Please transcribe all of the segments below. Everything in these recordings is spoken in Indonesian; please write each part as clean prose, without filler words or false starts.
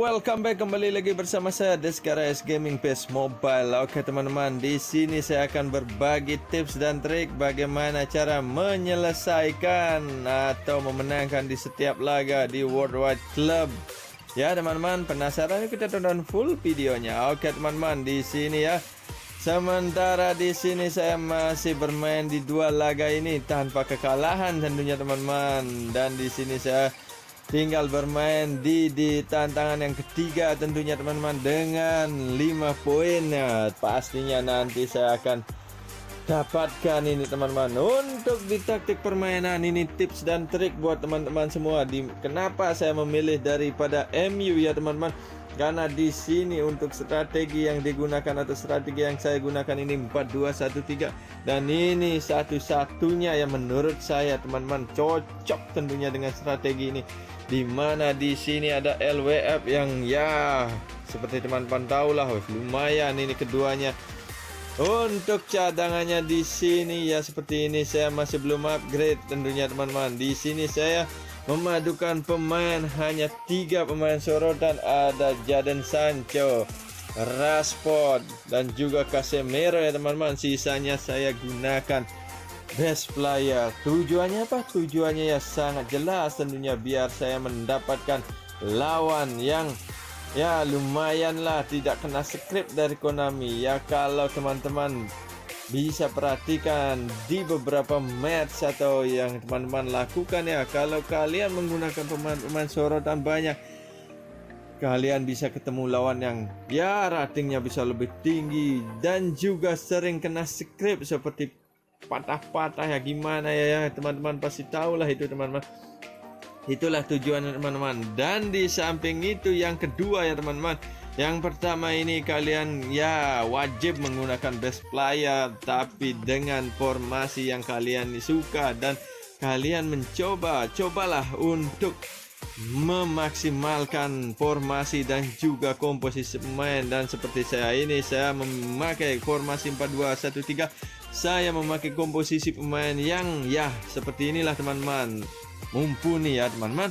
welcome back, kembali lagi bersama saya Deskara S Gaming PS Mobile. Oke teman-teman, di sini saya akan berbagi tips dan trik bagaimana cara menyelesaikan atau memenangkan di setiap laga di Worldwide Club. Ya teman-teman, penasaran? Kita tonton full videonya. Oke teman-teman, di sini ya. Sementara di sini saya masih bermain di dua laga ini tanpa kekalahan tentunya teman-teman. Dan di sini saya tinggal bermain di tantangan yang ketiga tentunya teman-teman dengan 5 poin ya. Pastinya nanti saya akan dapatkan ini teman-teman. Untuk di taktik permainan ini tips dan trik buat teman-teman semua. Kenapa saya memilih daripada MU ya teman-teman? Karena di sini untuk strategi yang digunakan atau strategi yang saya gunakan ini 4-2-1-3 dan ini satu-satunya yang menurut saya teman-teman cocok tentunya dengan strategi ini. Dimana di sini ada LWF yang ya seperti teman-teman tahu lah, lumayan ini keduanya. Untuk cadangannya di sini ya seperti ini, saya masih belum upgrade tentunya teman-teman. Di sini saya memadukan pemain hanya 3 pemain sorotan, ada Jadon Sancho, Rashford dan juga Casemiro ya teman-teman. Sisanya saya gunakan best player. Tujuannya apa? Tujuannya ya sangat jelas tentunya, biar saya mendapatkan lawan yang ya lumayan lah tidak kena script dari Konami ya. Kalau teman-teman bisa perhatikan di beberapa match atau yang teman-teman lakukan ya, kalau kalian menggunakan pemain sorotan banyak, kalian bisa ketemu lawan yang ya ratingnya bisa lebih tinggi dan juga sering kena script seperti patah-patah ya gimana ya teman-teman pasti tahu lah itu teman-teman. Itulah tujuan teman-teman. Dan di samping itu yang kedua ya teman-teman, yang pertama ini kalian ya wajib menggunakan best player tapi dengan formasi yang kalian suka, dan kalian cobalah untuk memaksimalkan formasi dan juga komposisi pemain. Dan seperti saya ini, saya memakai formasi 4-2-1-3. Saya memakai komposisi pemain yang ya seperti inilah teman-teman, mumpuni ya teman-teman.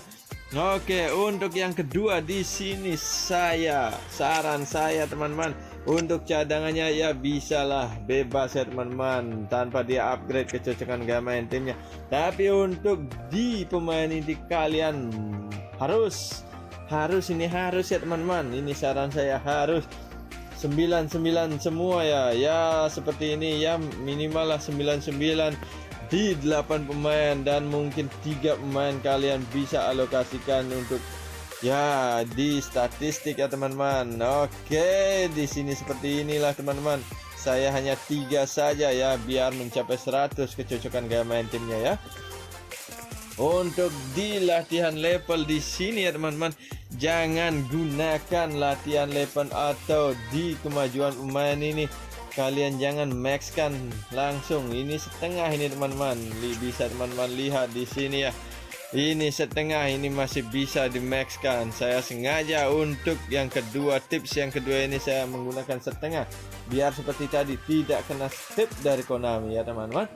Oke, untuk yang kedua di sini saran saya teman-teman, untuk cadangannya ya bisalah bebas ya teman-teman, tanpa dia upgrade kecocokan gaya main timnya. Tapi untuk di pemain ini kalian harus ya teman-teman. Ini saran saya, harus 99 semua ya seperti ini ya, minimal lah 99 di 8 pemain, dan mungkin 3 pemain kalian bisa alokasikan untuk ya di statistik ya teman-teman. Oke, di sini seperti inilah teman-teman. Saya hanya 3 saja ya biar mencapai 100 kecocokan gaya main timnya ya. Untuk di latihan level di sini ya teman-teman, jangan gunakan latihan level atau di kemajuan pemain ini. Kalian jangan maxkan langsung. Ini setengah ini teman-teman. Bisa teman-teman lihat di sini ya. Ini setengah, ini masih bisa di maxkan. Saya sengaja untuk yang kedua, tips yang kedua ini saya menggunakan setengah biar seperti tadi tidak kena step dari Konami ya teman-teman.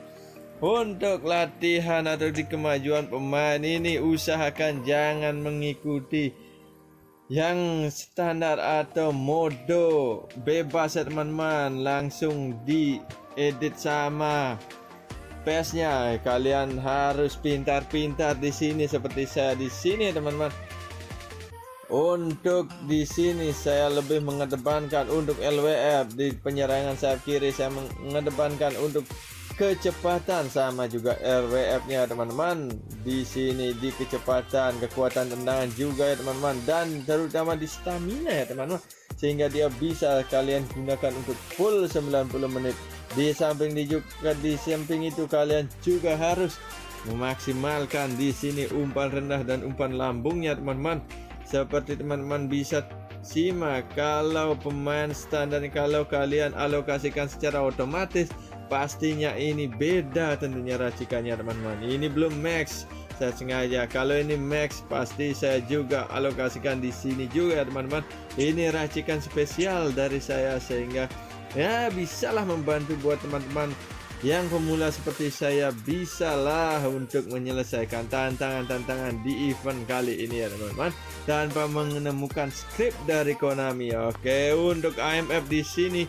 Untuk latihan atau di kemajuan pemain ini usahakan jangan mengikuti yang standar atau mode bebas ya teman-teman, langsung di edit sama PS-nya. Kalian harus pintar-pintar di sini seperti saya di sini ya teman-teman. Untuk di sini saya lebih mengedepankan untuk LWF di penyerangan sayap kiri, saya mengedepankan untuk kecepatan sama juga RWF-nya teman-teman. Di sini di kecepatan, kekuatan tendangan juga ya teman-teman, dan terutama di stamina ya teman-teman, sehingga dia bisa kalian gunakan untuk full 90 menit. Di samping itu kalian juga harus memaksimalkan di sini umpan rendah dan umpan lambungnya teman-teman. Seperti teman-teman bisa simak, kalau pemain standar kalau kalian alokasikan secara otomatis, pastinya ini beda tentunya racikannya teman-teman. Ini belum max, saya sengaja. Kalau ini max pasti saya juga alokasikan di sini juga ya teman-teman. Ini racikan spesial dari saya sehingga ya bisalah membantu buat teman-teman yang pemula seperti saya bisalah untuk menyelesaikan tantangan-tantangan di event kali ini ya teman-teman, tanpa menemukan skrip dari Konami. Oke, untuk IMF di sini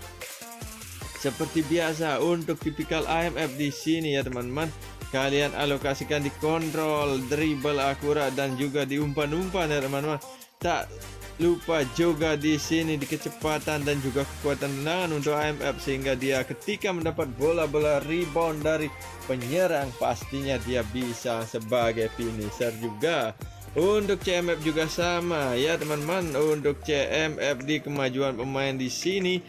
seperti biasa, untuk tipikal IMF di sini ya teman-teman, kalian alokasikan di kontrol, dribble akurat dan juga di umpan-umpan ya teman-teman. Tak lupa juga di sini di kecepatan dan juga kekuatan tendangan untuk IMF, sehingga dia ketika mendapat bola-bola rebound dari penyerang pastinya dia bisa sebagai finisher juga. Untuk CMF juga sama ya teman-teman. Untuk CMF di kemajuan pemain di sini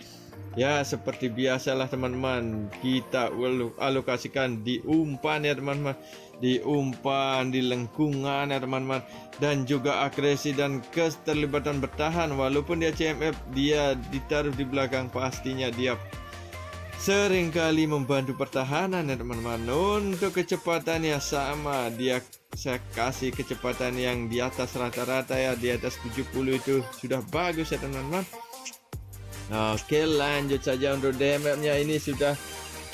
ya seperti biasalah teman-teman, kita alokasikan di umpan ya teman-teman, di umpan, di lengkungan ya teman-teman, dan juga agresi dan keterlibatan bertahan. Walaupun dia CMF, dia ditaruh di belakang, pastinya dia sering kali membantu pertahanan ya teman-teman. Untuk kecepatannya sama, dia saya kasih kecepatan yang di atas rata-rata ya, di atas 70 itu sudah bagus ya teman-teman. Oke, lanjut saja. Untuk DMF-nya ini sudah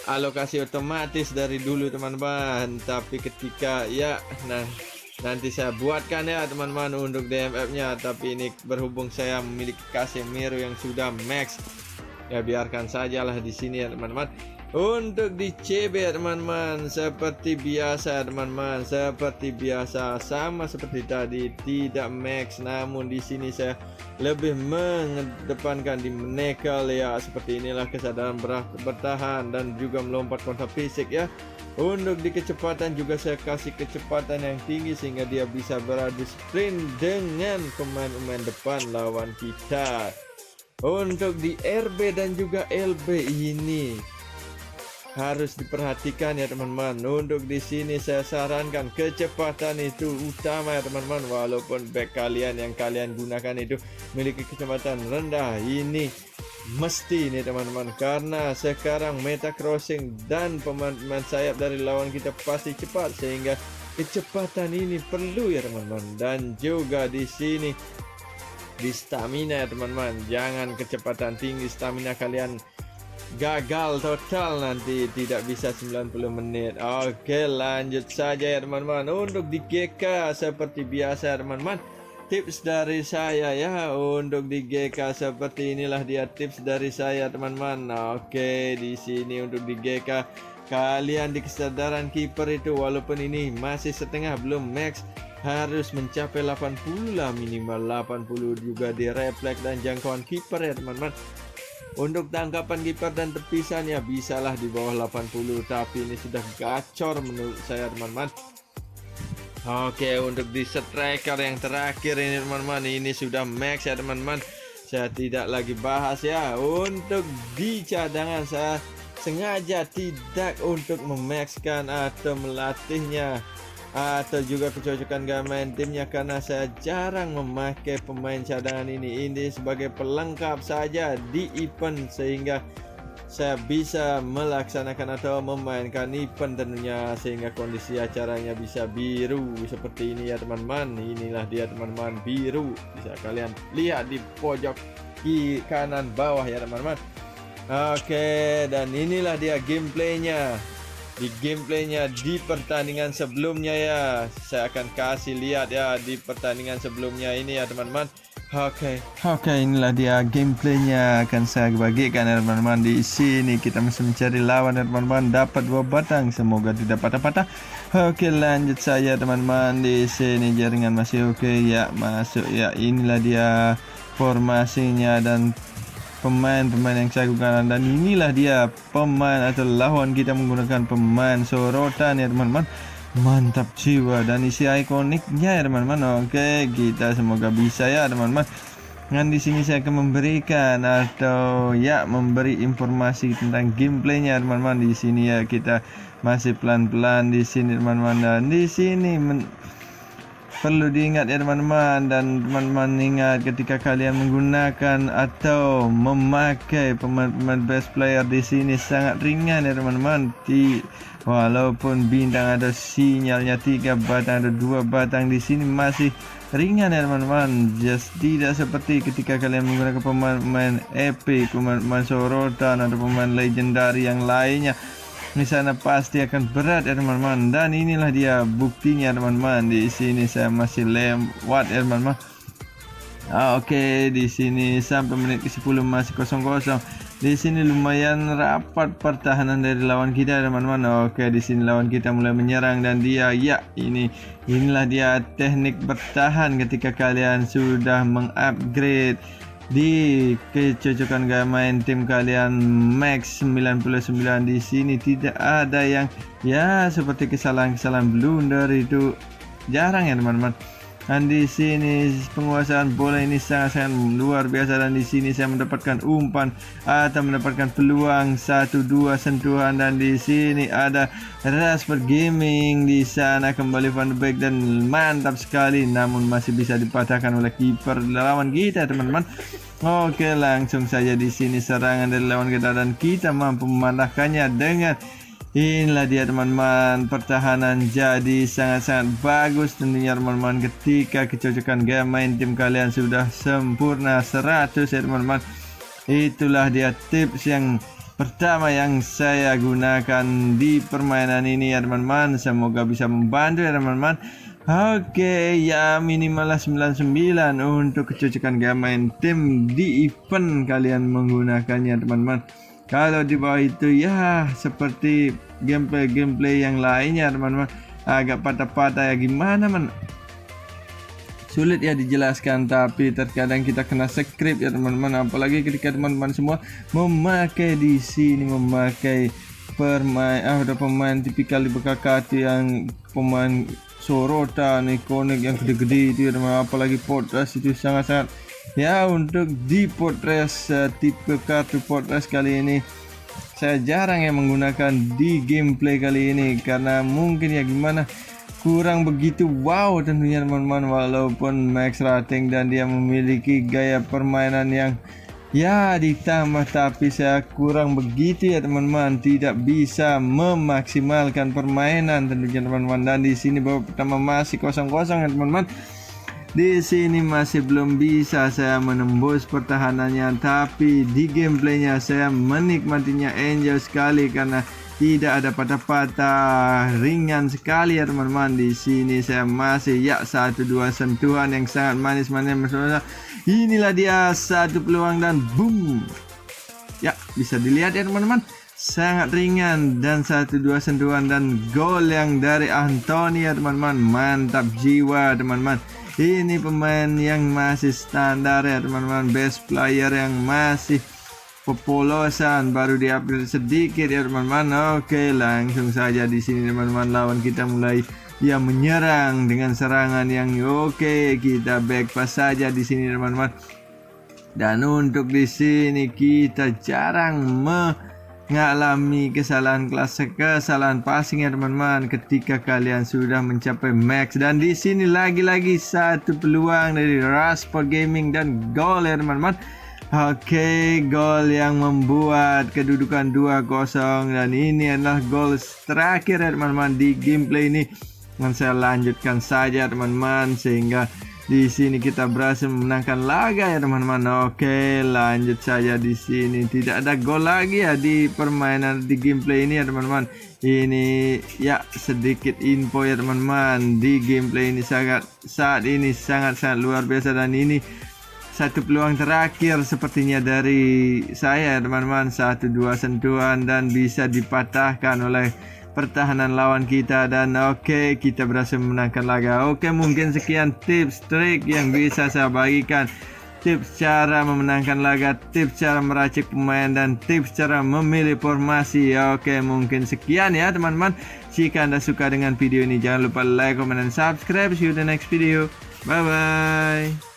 alokasi otomatis dari dulu teman-teman, tapi ketika ya nanti saya buatkan ya teman-teman untuk DMF-nya, tapi ini berhubung saya memiliki Casemiro yang sudah max, ya biarkan sajalah di sini ya teman-teman. Untuk di CB ya teman-teman, seperti biasa teman-teman, seperti biasa sama seperti tadi, tidak max, namun di sini saya lebih mengedepankan di menekel ya. Seperti inilah kesadaran bertahan dan juga melompat kontak fisik ya. Untuk di kecepatan juga saya kasih kecepatan yang tinggi sehingga dia bisa beradu sprint dengan pemain-pemain depan lawan kita. Untuk di RB dan juga LB ini harus diperhatikan ya teman-teman. Untuk di sini saya sarankan kecepatan itu utama ya teman-teman. Walaupun back kalian yang kalian gunakan itu memiliki kecepatan rendah, ini mesti nih teman-teman, karena sekarang meta crossing dan pemain-pemain sayap dari lawan kita pasti cepat, sehingga kecepatan ini perlu ya teman-teman. Dan juga di sini di stamina ya teman-teman, jangan kecepatan tinggi, stamina kalian gagal total, nanti tidak bisa 90 menit. Oke, lanjut saja ya teman-teman. Untuk di GK seperti biasa ya teman-teman, tips dari saya ya. Untuk di GK seperti inilah dia tips dari saya teman-teman. Oke, di sini untuk di GK kalian di kesadaran kiper itu, walaupun ini masih setengah belum max, harus mencapai 80 lah, minimal 80. Juga di refleks dan jangkauan kiper ya teman-teman. Untuk tangkapan kiper dan tepisannya bisalah di bawah 80, tapi ini sudah gacor menurut saya teman-teman. Oke, untuk di striker yang terakhir ini teman-teman, ini sudah max ya teman-teman, saya tidak lagi bahas ya. Untuk di cadangan saya sengaja tidak untuk memaxkan atau melatihnya atau juga kecocokan gaya main timnya, karena saya jarang memakai pemain cadangan ini sebagai pelengkap saja di event, sehingga saya bisa melaksanakan atau memainkan event tentunya, sehingga kondisi acaranya bisa biru seperti ini ya teman-teman. Inilah dia teman-teman, biru, bisa kalian lihat di pojok kiri kanan bawah ya teman-teman. Oke, dan inilah dia gameplaynya. Di gameplaynya di pertandingan sebelumnya ya, saya akan kasih lihat ya di pertandingan sebelumnya ini ya teman-teman. Oke, inilah dia gameplaynya, akan saya bagikan ya teman-teman. Di sini kita masih mencari lawan ya teman-teman, dapat 2 batang, semoga tidak patah-patah. Oke, lanjut saja teman-teman. Di sini jaringan masih oke ya, masuk ya. Inilah dia formasinya dan pemain-pemain yang saya gunakan, dan inilah dia pemain atau lawan kita menggunakan pemain sorotan ya teman-teman. Mantap jiwa dan isi ikoniknya ya teman-teman. Oke, kita semoga bisa ya teman-teman. Dan di sini saya akan memberikan atau ya memberi informasi tentang gameplaynya teman-teman. Di sini ya kita masih pelan-pelan di sini teman-teman, dan di sini perlu diingat ya teman-teman, dan teman-teman ingat ketika kalian menggunakan atau memakai pemain-pemain best player di sini sangat ringan ya teman-teman. Walaupun bintang ada sinyalnya 3 batang, ada 2 batang di sini masih ringan ya teman-teman. Just tidak seperti ketika kalian menggunakan pemain-pemain epic, pemain-pemain sorotan atau pemain legendary yang lainnya. di sana pasti akan berat ya teman-teman. Dan inilah dia buktinya teman-teman. Di sini saya masih lewat ya teman-teman. Oke, di sini sampai menit ke-10 masih 0-0. Di sini lumayan rapat pertahanan dari lawan kita teman-teman. Oke, di sini lawan kita mulai menyerang dan dia inilah dia teknik bertahan ketika kalian sudah mengupgrade di kecocokan gaya main tim kalian max 99. Di sini tidak ada yang seperti kesalahan-kesalahan blunder, itu jarang ya teman-teman. Dan di sini penguasaan bola ini sangat-sangat luar biasa, dan di sini saya mendapatkan umpan atau mendapatkan peluang 1-2 sentuhan, dan di sini ada Rasper Gaming, di sana kembali Van de Beek dan mantap sekali, namun masih bisa dipatahkan oleh kiper lawan kita teman-teman. Oke, langsung saja di sini serangan dari lawan kita dan kita mampu mematahkannya dengan inilah dia teman-teman, pertahanan jadi sangat-sangat bagus tentunya teman-teman ketika kecocokan gaya main tim kalian sudah sempurna 100 ya teman-teman. Itulah dia tips yang pertama yang saya gunakan di permainan ini ya teman-teman, semoga bisa membantu ya teman-teman. Oke, ya minimal 99 untuk kecocokan gaya main tim di event kalian menggunakannya teman-teman. Kalau di bawah itu seperti gameplay yang lainnya teman-teman, agak patah-patah ya, gimana sulit ya dijelaskan, tapi terkadang kita kena script ya teman-teman, apalagi ketika teman-teman semua memakai di sini pemain tipikal di BKKT yang pemain sorotan ikonik yang gede-gede itu ya teman-teman, apalagi Fortress itu sangat-sangat untuk di Fortress tipe kartu Fortress kali ini saya jarang menggunakan di gameplay kali ini karena mungkin kurang begitu wow tentunya teman-teman, walaupun max rating dan dia memiliki gaya permainan yang ditambah, tapi saya kurang begitu ya teman-teman, tidak bisa memaksimalkan permainan tentunya teman-teman. Dan di sini babak pertama masih 0-0 ya teman-teman. Di sini masih belum bisa saya menembus pertahanannya, tapi di gameplaynya saya menikmatinya enjoy sekali karena tidak ada patah-patah, ringan sekali ya teman-teman. Di sini saya masih 1-2 sentuhan yang sangat manis-manis. Inilah dia satu peluang dan boom. Bisa dilihat ya teman-teman, sangat ringan dan 1-2 sentuhan dan gol yang dari Anthony ya teman-teman. Mantap jiwa teman-teman. Ini pemain yang masih standar ya teman-teman, best player yang masih popolosan, baru di-upgrade sedikit ya teman-teman. Oke, langsung saja di sini teman-teman, lawan kita mulai menyerang dengan serangan yang kita back pass saja di sini teman-teman. Dan untuk di sini kita jarang mengalami kesalahan passing ya teman-teman ketika kalian sudah mencapai max. Dan di sini lagi-lagi satu peluang dari Rasper Gaming dan gol ya teman-teman. Oke, gol yang membuat kedudukan 2-0 dan ini adalah gol terakhir ya teman-teman di gameplay ini. Dan saya lanjutkan saja teman-teman sehingga di sini kita berhasil memenangkan laga ya teman-teman. Oke, lanjut saja di sini. Tidak ada gol lagi ya di permainan di gameplay ini ya teman-teman. Ini sedikit info ya teman-teman. Di gameplay ini saat ini sangat-sangat luar biasa, dan ini satu peluang terakhir sepertinya dari saya teman-teman, 1-2 sentuhan dan bisa dipatahkan oleh pertahanan lawan kita. Dan kita berhasil menangkan laga. Mungkin sekian tips trik yang bisa saya bagikan, tips cara memenangkan laga, tips cara meracik pemain, dan tips cara memilih formasi. Mungkin sekian ya teman-teman. Jika Anda suka dengan video ini, jangan lupa like, comment, dan subscribe. See you in the next video. Bye bye.